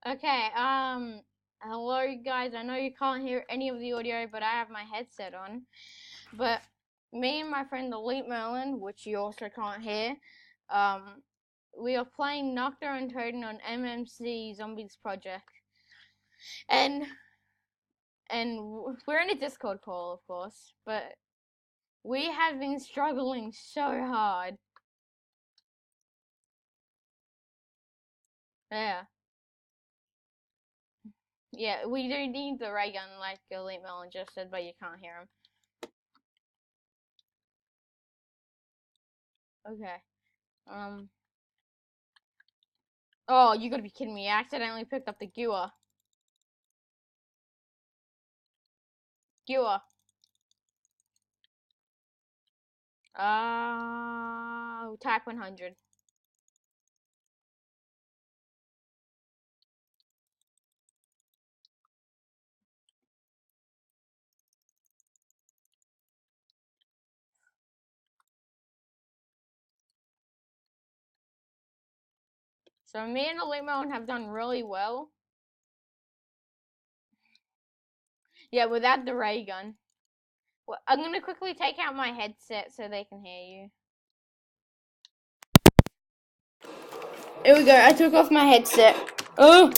Okay, hello guys. I know you can't hear any of the audio, but I have my headset on. But me and my friend Elite Merlin, which you also can't hear, we are playing Nocta and Toadin on MMC Zombies Project. And we're in a Discord call, of course, but we have been struggling so hard. Yeah. Yeah, we do need the ray gun like Elite Merlin just said, but you can't hear him. Okay. Oh, you gotta be kidding me. I accidentally picked up the Gua. Gua. Type 100. So me and Elite Melon have done really well. Yeah, without the ray gun. Well, I'm gonna quickly take out my headset so they can hear you. Here we go. I took off my headset. Oh!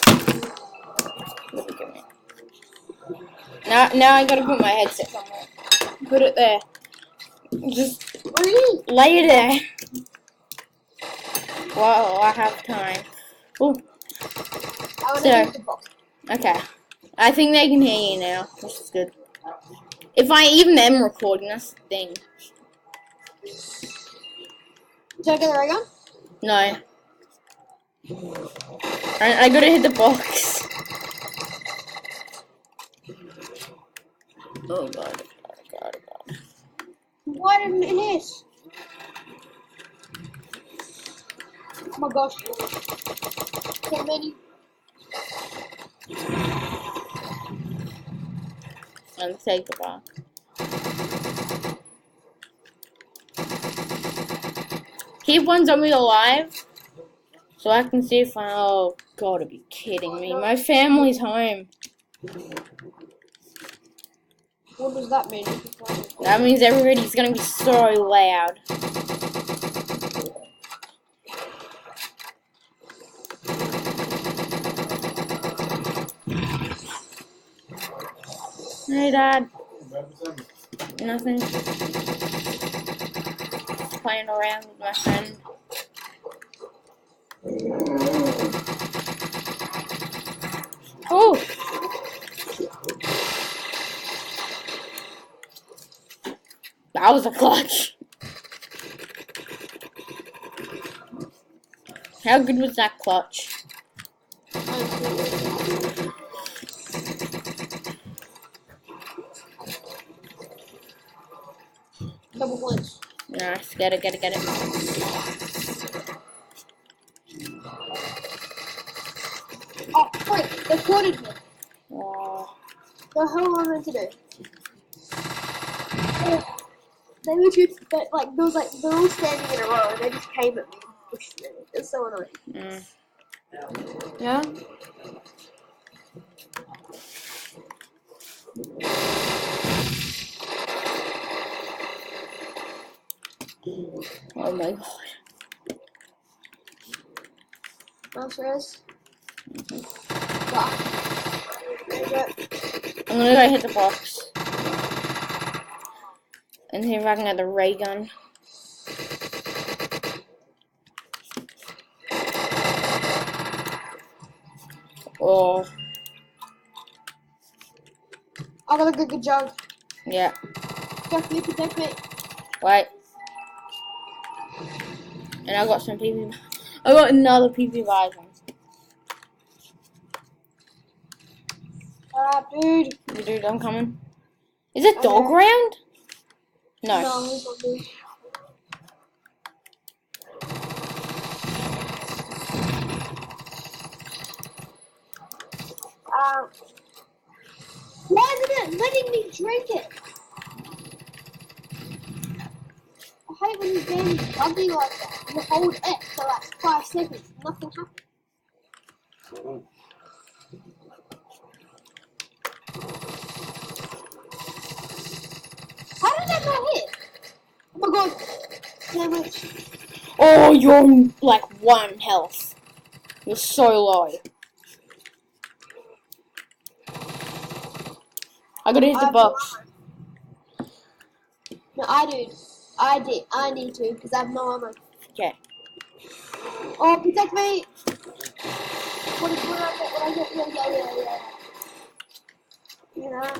Now I gotta put my headset somewhere. Put it there. Just lay it there. Well, I have time. Oh. So, okay. I think they can hear you now, which is good. If I even am recording, that's the thing. Did I get the ray gun? No. I gotta hit the box. Oh god. Why didn't it hit? Oh my gosh. So many. And take the box. Keep one zombie alive so I can see if I. Oh, gotta be kidding me. My family's home. What does that mean? That means everybody's gonna be so loud. Hey, Dad. Nothing. Playing around with my friend. Oh! That was a clutch. How good was that clutch? Double points. Nice. Get it. Oh, wait, they quoted me. Oh. The hell am I meant to do? They literally, like, there was like, they're all standing in a row and they just came at me and pushed me. It's so annoying. Yeah? Oh my god. Downstairs. I'm gonna go hit the box. And see if I can get the ray gun. Oh. I got a good jug. Yeah. Jeff, you protect me. Wait. And I got some PP. I got another PP Bison. Dude. Dude, I'm coming. Is it dog round? No. No, he's not good. Why isn't it letting me drink it? I hate when you game's buggy like that. You hold X for like 5 seconds, nothing happens. did that not hit? Oh my god. Damn it. Oh, you're like 1 health. You're so low. I gotta hit the box. No, I need to, because I have no armor. Okay. Oh, protect me! What I get? Yeah.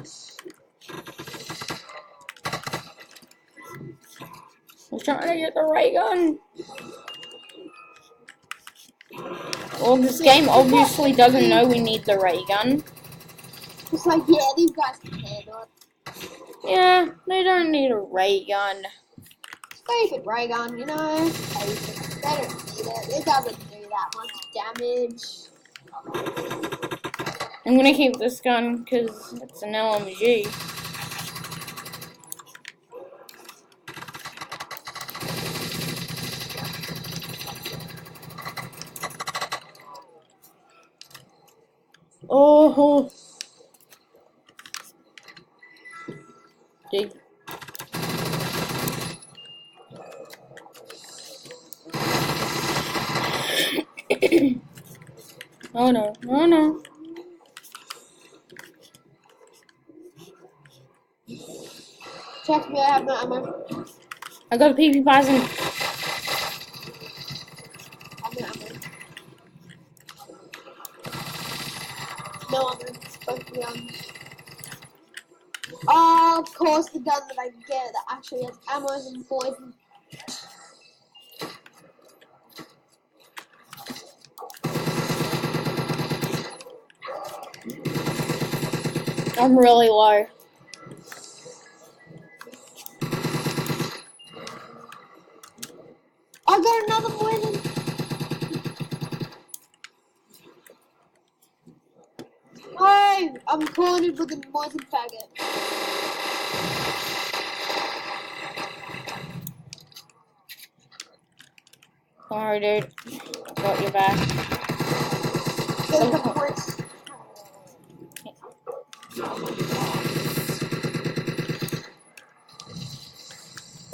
I'm trying to get the ray gun. Well, this game obviously doesn't know we need the ray gun. It's like, yeah, these guys can handle it. Yeah, they don't need a ray gun. Stupid ray gun, you know? They don't need it. It doesn't do that much damage. I'm gonna keep this gun because it's an LMG. Oh, dig. Oh no, oh no. Check me, I have no ammo. I got a PP Bison. I have no ammo. No ammo. Both guns. Oh, of course, the gun that I get that actually has ammo and poison. I'm really low. I got another poison. Oh, I'm cornered with a poison faggot. Don't worry, dude. Got your back. Get a couple points.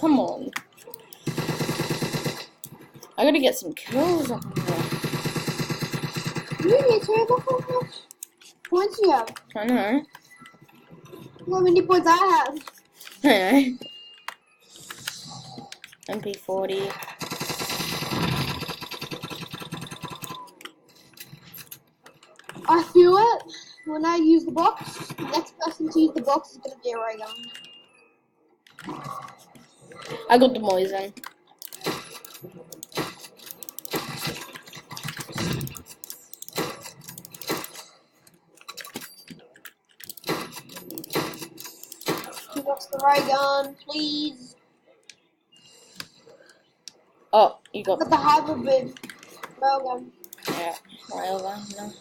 Come on. I gotta get some kills up in there. You need to how much points you have. I know. How many points I have? I know. MP40. I feel it. When I use the box, the next person to use the box is going to be a ray gun. I got the Moisen. Who wants the ray gun, please? Oh, you got Got the hybrid railgun. yeah, railgun, no.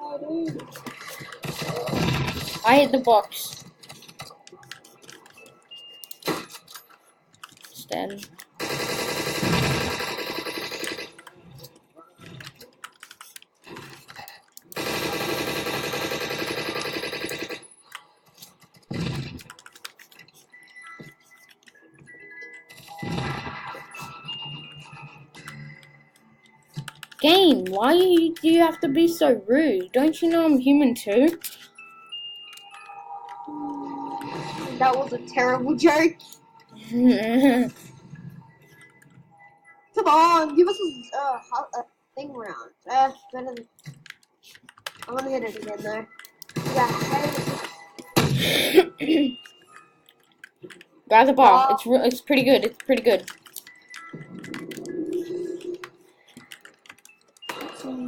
Oh, dude. I hit the box. Stand. Game, why do you have to be so rude? Don't you know I'm human too? That was a terrible joke. Come on, give us a thing round. Better than... I'm gonna hit it again though. Yeah. Grab the bar. It's pretty good. It's pretty good.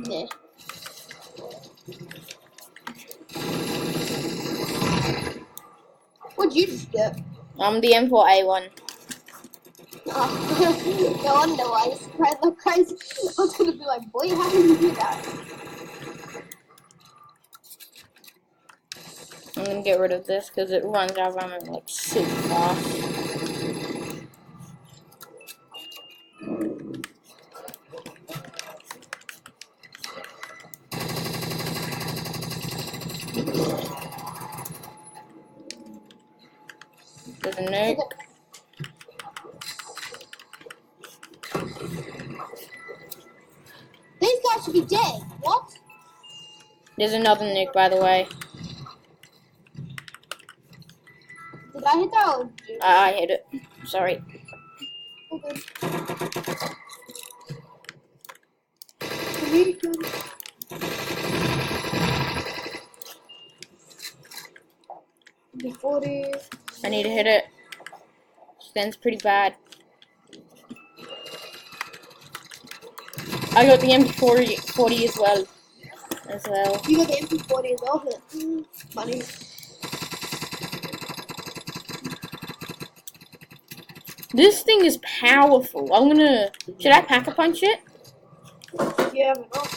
Yeah. What'd you just get? I'm the M4A1. Oh, no wonder why you spread like crazy. I was gonna be like, boy, how did you do that? I'm gonna get rid of this because it runs out of ammo like super fast. There's a nuke. These guys should be dead. What? There's another nuke, by the way. Did I hit that or did you? I hit it. Sorry. Oh, good. Really good. B40. I need to hit it. Sten's pretty bad. I got the MP40 as well. You got the MP40 as well. Funny. This thing is powerful. Should I pack-a-punch it? Yeah, but not.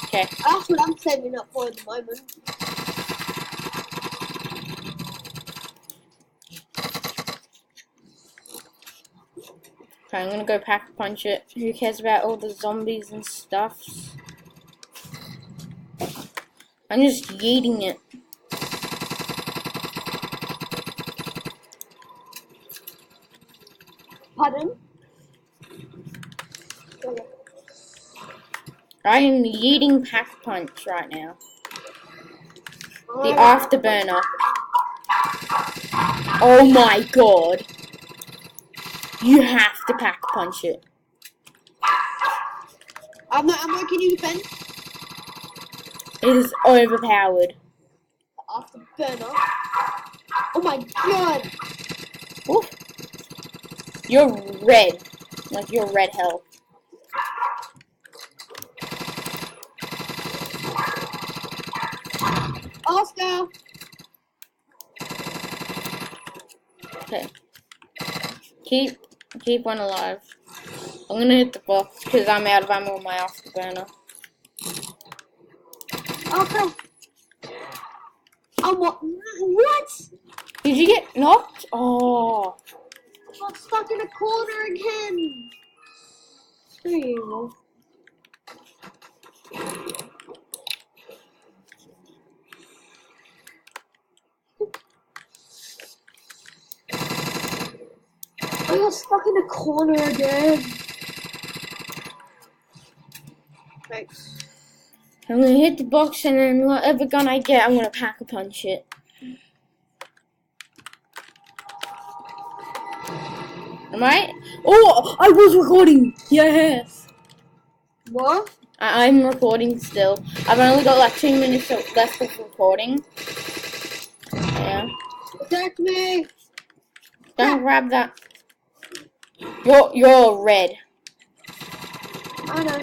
Okay. That's what I'm saving up for at the moment. Okay, I'm gonna go pack-a-punch it. Who cares about all the zombies and stuff? I'm just yeeting it. Pardon? Okay. I am yeeting pack-a-punch right now. The afterburner. Oh my god. You have to pack-a-punch it. I'm not. Can you defend? It is overpowered. Afterburner. Oh my god. Oof. You're red. Like you're red health. Oscar. Okay. Keep one alive. I'm gonna hit the box because I'm out of ammo on my afterburner. Okay. What? Did you get knocked? Oh. I'm stuck in a corner again. There you go. I got stuck in a corner again. Thanks. I'm gonna hit the box and then whatever gun I get, I'm gonna pack-a-punch it. Am I? Oh, I was recording! Yes! What? I'm recording still. I've only got like 2 minutes left of recording. Yeah. Protect me! Don't grab that. You're red. I know.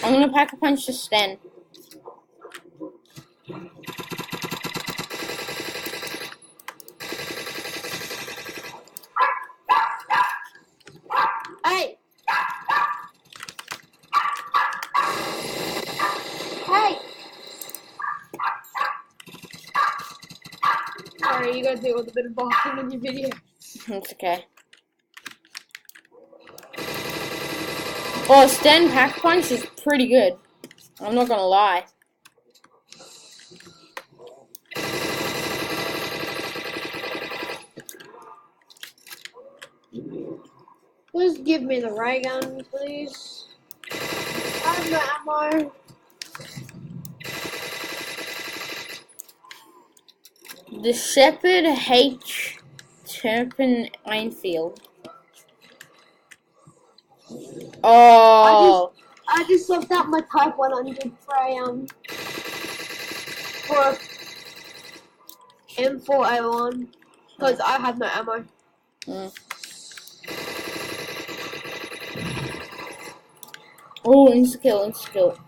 I'm gonna pack-a-punch the Sten. Hey! Hey! Sorry, you gotta deal with a bit of barking in your video. It's okay. Well, Sten pack-a-punch is pretty good. I'm not gonna lie. Just give me the ray gun, please. I have no ammo. The Shepherd H. Turpin Einfield. Oh. I just swapped out my Type 100 for M4A1 because I have no ammo. Oh, insta-kill, insta-kill.